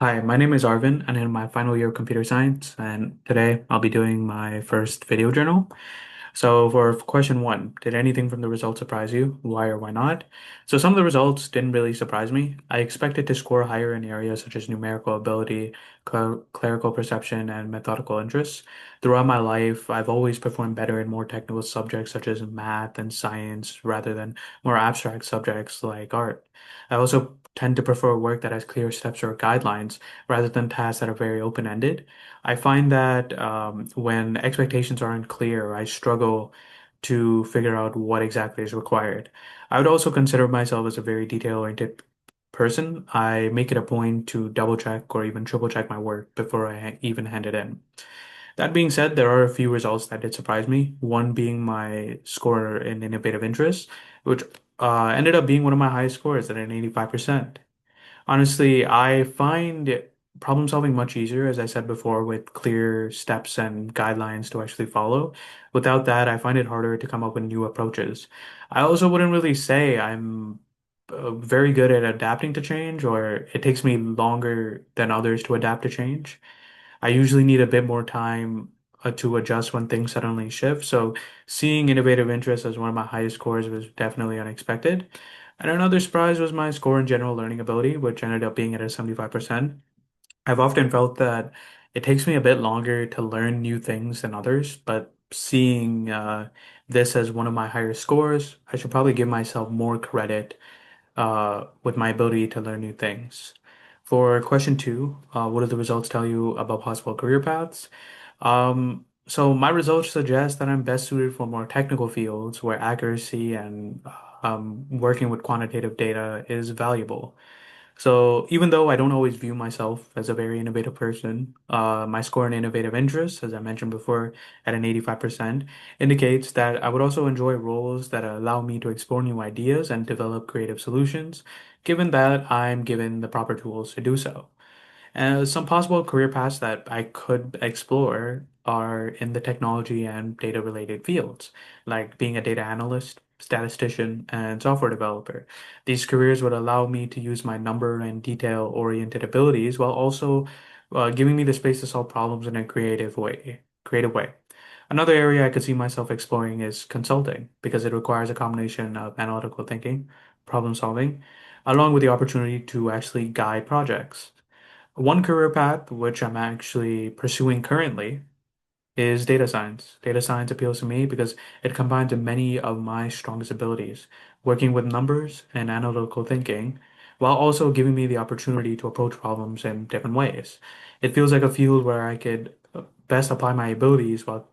Hi, my name is Arvin, and in my final year of computer science, and today I'll be doing my first video journal. So for question one, did anything from the results surprise you? Why or why not? So some of the results didn't really surprise me. I expected to score higher in areas such as numerical ability, clerical perception, and methodical interests. Throughout my life, I've always performed better in more technical subjects such as math and science rather than more abstract subjects like art. I also tend to prefer work that has clear steps or guidelines rather than tasks that are very open-ended. I find that when expectations aren't clear, I struggle to figure out what exactly is required. I would also consider myself as a very detail-oriented person. I make it a point to double check or even triple check my work before I even hand it in. That being said, there are a few results that did surprise me. One being my score in innovative interest, which ended up being one of my highest scores at an 85%. Honestly, I find problem solving much easier, as I said before, with clear steps and guidelines to actually follow. Without that, I find it harder to come up with new approaches. I also wouldn't really say I'm very good at adapting to change, or it takes me longer than others to adapt to change. I usually need a bit more time to adjust when things suddenly shift. So seeing innovative interest as one of my highest scores was definitely unexpected. And another surprise was my score in general learning ability, which ended up being at a 75%. I've often felt that it takes me a bit longer to learn new things than others, but seeing this as one of my higher scores, I should probably give myself more credit with my ability to learn new things. For question two, what do the results tell you about possible career paths? So my results suggest that I'm best suited for more technical fields where accuracy and working with quantitative data is valuable. So even though I don't always view myself as a very innovative person, my score in innovative interests, as I mentioned before, at an 85%, indicates that I would also enjoy roles that allow me to explore new ideas and develop creative solutions, given that I'm given the proper tools to do so. Some possible career paths that I could explore are in the technology and data related fields, like being a data analyst, statistician, and software developer. These careers would allow me to use my number and detail oriented abilities while also giving me the space to solve problems in a creative way. Another area I could see myself exploring is consulting because it requires a combination of analytical thinking, problem solving, along with the opportunity to actually guide projects. One career path, which I'm actually pursuing currently, is data science. Data science appeals to me because it combines many of my strongest abilities, working with numbers and analytical thinking, while also giving me the opportunity to approach problems in different ways. It feels like a field where I could best apply my abilities while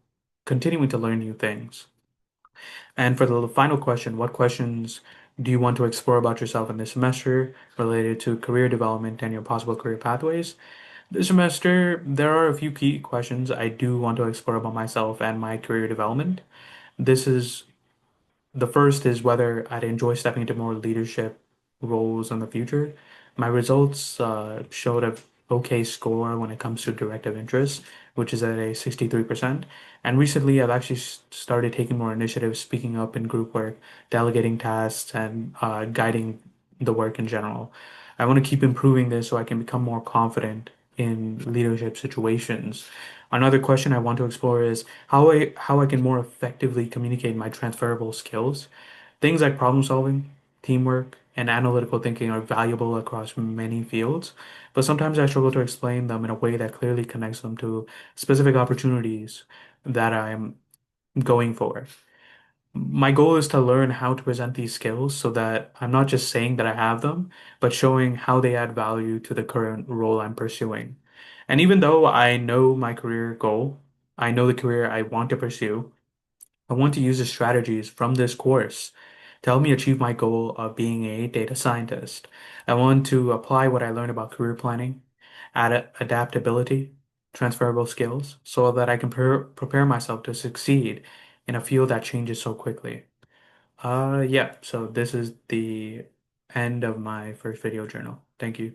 continuing to learn new things. And for the final question, what questions do you want to explore about yourself in this semester related to career development and your possible career pathways? This semester, there are a few key questions I do want to explore about myself and my career development. This is the first is whether I'd enjoy stepping into more leadership roles in the future. My results showed a okay score when it comes to directive interest, which is at a 63%. And recently, I've actually started taking more initiative, speaking up in group work, delegating tasks, and guiding the work in general. I want to keep improving this so I can become more confident in leadership situations. Another question I want to explore is how I can more effectively communicate my transferable skills. Things like problem solving, teamwork, and analytical thinking are valuable across many fields, but sometimes I struggle to explain them in a way that clearly connects them to specific opportunities that I'm going for. My goal is to learn how to present these skills so that I'm not just saying that I have them, but showing how they add value to the current role I'm pursuing. And even though I know my career goal, I know the career I want to pursue, I want to use the strategies from this course to help me achieve my goal of being a data scientist. I want to apply what I learned about career planning, adaptability, transferable skills, so that I can prepare myself to succeed in a field that changes so quickly. Yeah, so this is the end of my first video journal. Thank you.